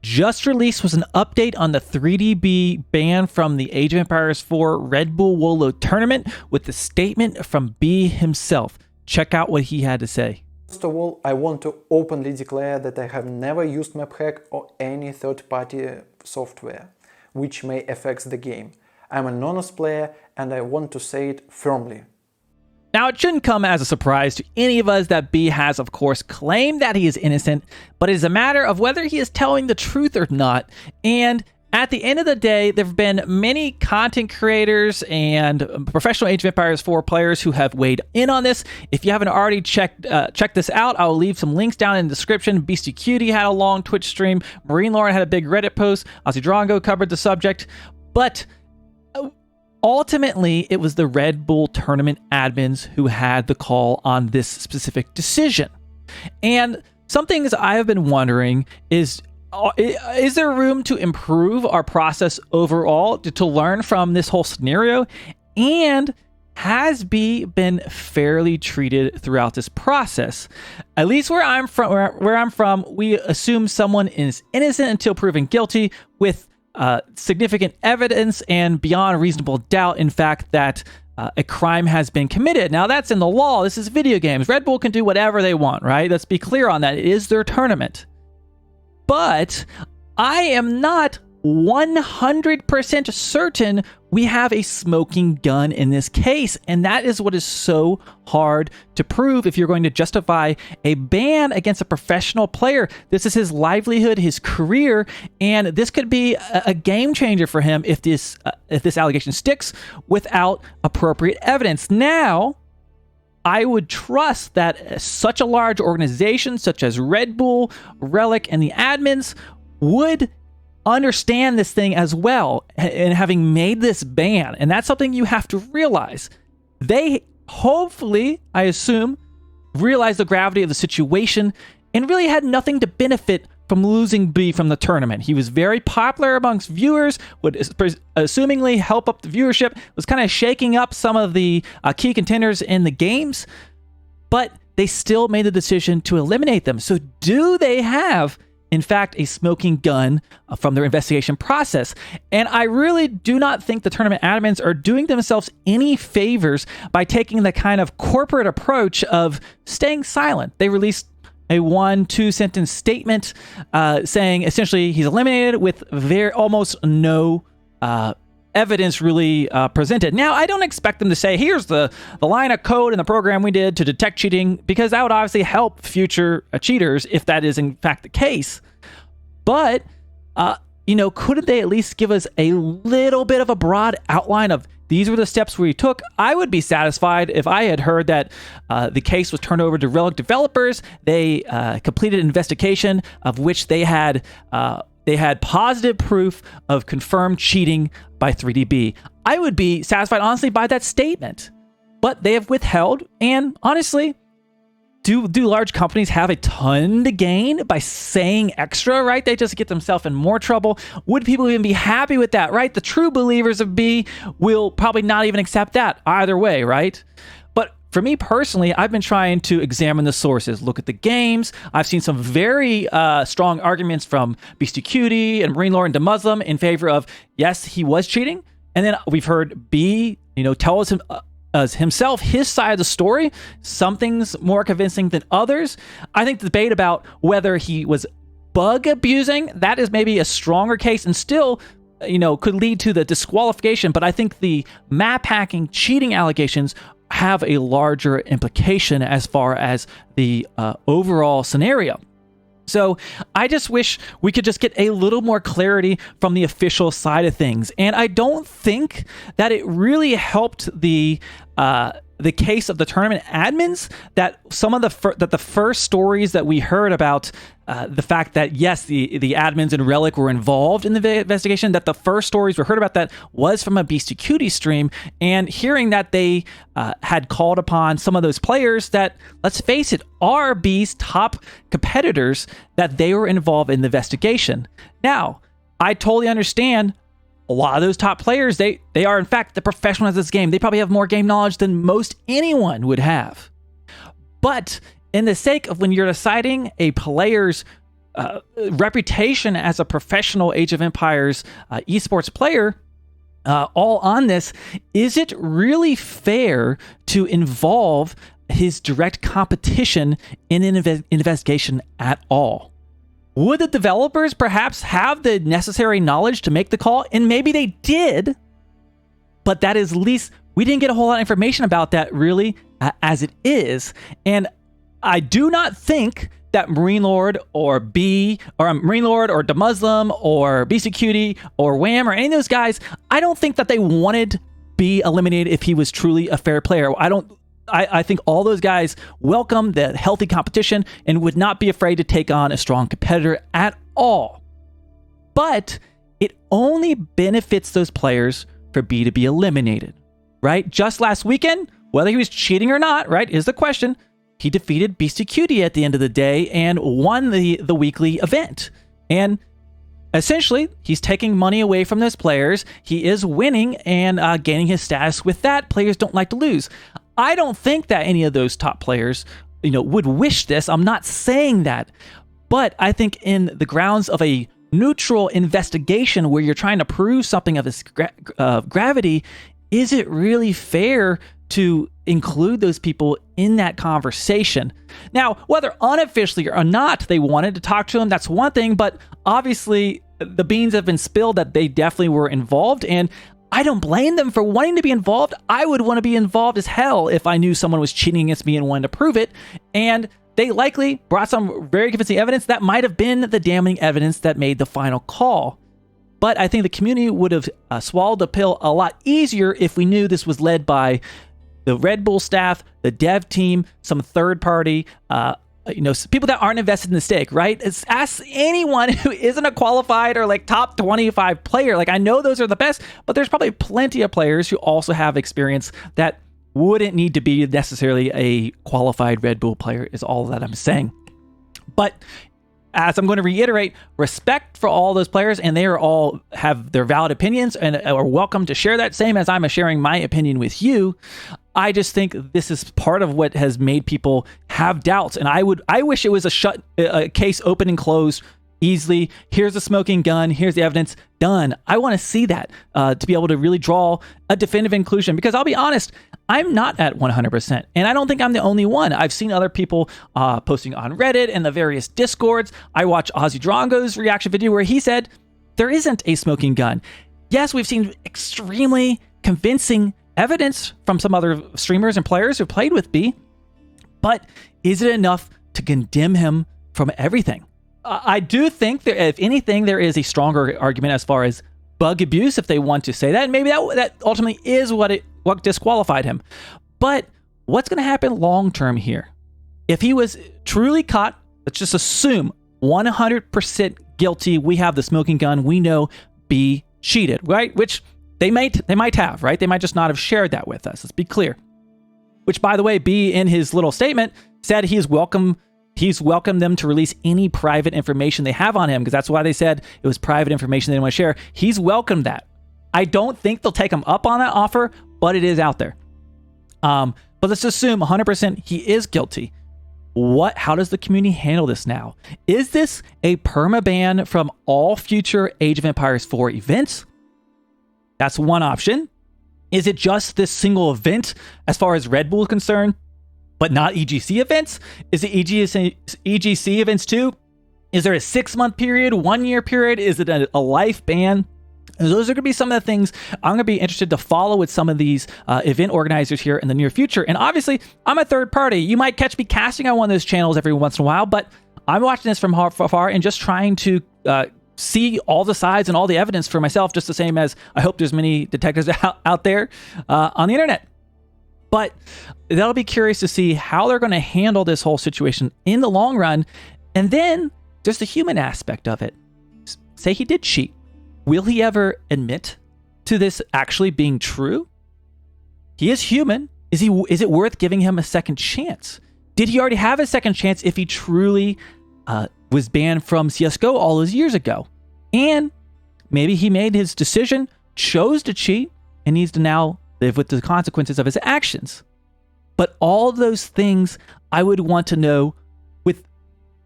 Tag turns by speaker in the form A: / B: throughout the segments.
A: just released was an update on the 3DB ban from the Age of Empires 4 Red Bull Wololo tournament with a statement from B himself. Check out what he had to say.
B: First of all, I want to openly declare that I have never used MapHack or any third-party software, which may affect the game. I'm an honest player and I want to say it firmly.
A: Now, it shouldn't come as a surprise to any of us that B has, of course, claimed that he is innocent, but it is a matter of whether he is telling the truth or not. And at the end of the day, there have been many content creators and professional Age of Empires 4 players who have weighed in on this. If you haven't already checked this out, I'll leave some links down in the description. Beastie Cutie had a long Twitch stream. Marine Lauren had a big Reddit post. Ozzy Drongo covered the subject. But ultimately, it was the Red Bull tournament admins who had the call on this specific decision. And some things I have been wondering is there room to improve our process overall to learn from this whole scenario? And has B been fairly treated throughout this process? At least where I'm from, we assume someone is innocent until proven guilty with significant evidence and beyond reasonable doubt, in fact, that a crime has been committed. Now, that's in the law. This is video games. Red Bull can do whatever they want, right? Let's be clear on that. It is their tournament. But I am not 100% certain we have a smoking gun in this case, and that is what is so hard to prove if you're going to justify a ban against a professional player. This is his livelihood, his career, and this could be a game changer for him if this allegation sticks without appropriate evidence. Now, I would trust that such a large organization such as Red Bull, Relic, and the admins would understand this thing as well, and having made this ban. And that's something you have to realize. They hopefully, I assume, realized the gravity of the situation and really had nothing to benefit from losing B from the tournament. He was very popular amongst viewers, would assumingly help up the viewership, was kind of shaking up some of the key contenders in the games, but they still made the decision to eliminate them. So do they have, in fact, a smoking gun from their investigation process? And I really do not think the tournament admins are doing themselves any favors by taking the kind of corporate approach of staying silent. They released a 1-2 sentence statement saying essentially he's eliminated with almost no evidence really presented. Now, I don't expect them to say, here's the line of code in the program we did to detect cheating, because that would obviously help future cheaters if that is in fact the case. But, couldn't they at least give us a little bit of a broad outline of these were the steps we took? I would be satisfied if I had heard that the case was turned over to Relic developers. They completed an investigation of which they had positive proof of confirmed cheating by 3DB. I would be satisfied, honestly, by that statement. But they have withheld, and honestly, do large companies have a ton to gain by saying extra, right? They just get themselves in more trouble. Would people even be happy with that, right? The true believers of B will probably not even accept that either way, right? But for me personally, I've been trying to examine the sources, look at the games. I've seen some very strong arguments from Beastie Cutie and Marine Lauren to Muslim in favor of, yes, he was cheating. And then we've heard B, tell us himself, his side of the story. Some things more convincing than others. I think the debate about whether he was bug abusing, that is maybe a stronger case and still, could lead to the disqualification. But I think the map hacking cheating allegations have a larger implication as far as the overall scenario. So I just wish we could just get a little more clarity from the official side of things. And I don't think that it really helped the case of the tournament admins that some of the first stories that we heard about the fact that, yes, the admins and Relic were involved in the investigation, that the first stories we heard about that was from a Beastie Cutie stream, and hearing that they had called upon some of those players that, let's face it, are B's top competitors, that they were involved in the investigation. Now, I totally understand a lot of those top players, they are in fact the professionals of this game. They probably have more game knowledge than most anyone would have. But in the sake of when you're deciding a player's reputation as a professional Age of Empires esports player, all on this, is it really fair to involve his direct competition in an investigation at all? Would the developers perhaps have the necessary knowledge to make the call? And maybe they did, but that is least, we didn't get a whole lot of information about that really as it is. And I do not think that Marine Lord or Marine Lord or the Muslim or BC Cutie or Wham or any of those guys, I don't think that they wanted be eliminated if he was truly a fair player. I think all those guys welcome the healthy competition and would not be afraid to take on a strong competitor at all. But it only benefits those players for B to be eliminated, right? Just last weekend, whether he was cheating or not, right, is the question. He defeated Beastie Cutie at the end of the day and won the weekly event. And essentially, he's taking money away from those players. He is winning and gaining his status with that. Players don't like to lose. I don't think that any of those top players, would wish this. I'm not saying that. But I think in the grounds of a neutral investigation where you're trying to prove something of its gravity, is it really fair to include those people in that conversation? Now, whether unofficially or not they wanted to talk to him, that's one thing, but obviously the beans have been spilled that they definitely were involved, and I don't blame them for wanting to be involved. I would want to be involved as hell if I knew someone was cheating against me and wanted to prove it, and they likely brought some very convincing evidence that might have been the damning evidence that made the final call. But I think the community would have swallowed the pill a lot easier if we knew this was led by the Red Bull staff, the dev team, some third party, people that aren't invested in the stake, right? Ask anyone who isn't a qualified or like top 25 player. Like, I know those are the best, but there's probably plenty of players who also have experience that wouldn't need to be necessarily a qualified Red Bull player, is all that I'm saying. But as I'm going to reiterate, respect for all those players, and they are all have their valid opinions and are welcome to share that, same as I'm sharing my opinion with you. I just think this is part of what has made people have doubts, and I wish it was a case open and closed easily. Here's the smoking gun. Here's the evidence. Done. I want to see that to be able to really draw a definitive conclusion, because I'll be honest, I'm not at 100%, and I don't think I'm the only one. I've seen other people posting on Reddit and the various Discords. I watched Ozzy Drongo's reaction video where he said there isn't a smoking gun. Yes, we've seen extremely convincing evidence from some other streamers and players who played with B, but is it enough to condemn him from everything? I do think that, if anything, there is a stronger argument as far as bug abuse, if they want to say that. And maybe that ultimately is what disqualified him. But what's going to happen long term here? If he was truly caught, let's just assume 100% guilty, we have the smoking gun, we know B cheated, right? Which they might have, right? They might just not have shared that with us. Let's be clear. Which, by the way, B in his little statement said he's welcomed them to release any private information they have on him, because that's why they said it was private information they didn't want to share. He's welcomed that. I don't think they'll take him up on that offer, but it is out there. But let's assume 100% he is guilty. How does the community handle this now? Is this a permaban from all future Age of Empires 4 events? That's one option. Is it just this single event as far as Red Bull is concerned, but not EGC events? Is it EGC events too? Is there a 6-month period, 1-year period? Is it a life ban? And those are going to be some of the things I'm going to be interested to follow with some of these event organizers here in the near future. And obviously, I'm a third party. You might catch me casting on one of those channels every once in a while, but I'm watching this from far and just trying to see all the sides and all the evidence for myself, just the same as I hope there's many detectives out there on the internet. But that'll be curious to see how they're going to handle this whole situation in the long run. And then just the human aspect of it. Say he did cheat. Will he ever admit to this actually being true? He is human. Is it worth giving him a second chance? Did he already have a second chance if he truly was banned from CSGO all those years ago? And maybe he made his decision, chose to cheat, and needs to now live with the consequences of his actions. But all those things I would want to know with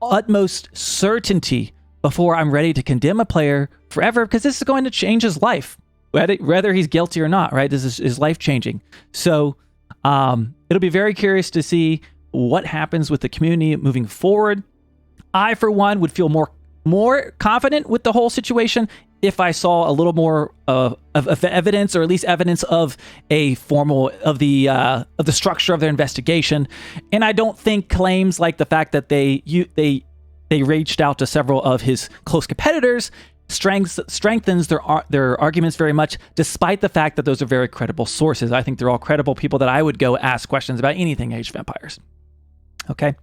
A: utmost certainty before I'm ready to condemn a player forever, because this is going to change his life, whether he's guilty or not, right? This is life changing. So it'll be very curious to see what happens with the community moving forward. I, for one, would feel more confident with the whole situation if I saw a little more of evidence, or at least evidence of the structure of their investigation. And I don't think claims like the fact that they reached out to several of his close competitors strengthens their arguments very much, despite the fact that those are very credible sources. I think they're all credible people that I would go ask questions about anything Age of Empires. Okay.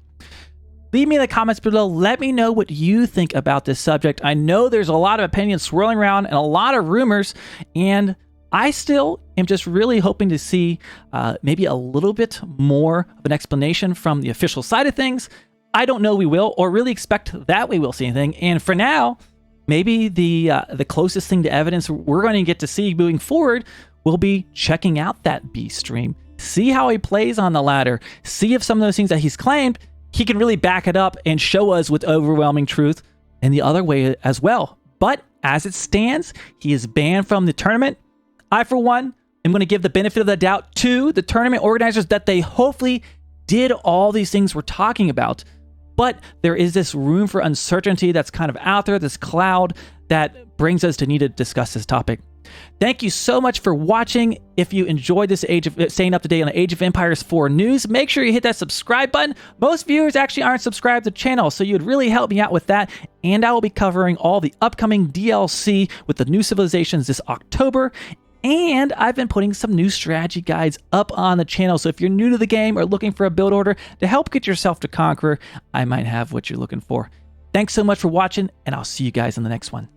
A: Leave me in the comments below. Let me know what you think about this subject. I know there's a lot of opinions swirling around and a lot of rumors, and I still am just really hoping to see maybe a little bit more of an explanation from the official side of things. I don't know we will, or really expect that we will see anything. And for now, maybe the closest thing to evidence we're going to get to see moving forward will be checking out that B stream. See how he plays on the ladder. See if some of those things that he's claimed, he can really back it up and show us with overwhelming truth in the other way as well. But as it stands, he is banned from the tournament. I, for one, am going to give the benefit of the doubt to the tournament organizers that they hopefully did all these things we're talking about. But there is this room for uncertainty that's kind of out there, this cloud that brings us to need to discuss this topic. Thank you so much for watching. If you enjoyed this staying up to date on the Age of Empires 4 news, make sure you hit that subscribe button. Most viewers actually aren't subscribed to the channel, so you'd really help me out with that. And I will be covering all the upcoming DLC with the new civilizations this October. And I've been putting some new strategy guides up on the channel. So if you're new to the game or looking for a build order to help get yourself to Conqueror, I might have what you're looking for. Thanks so much for watching, and I'll see you guys in the next one.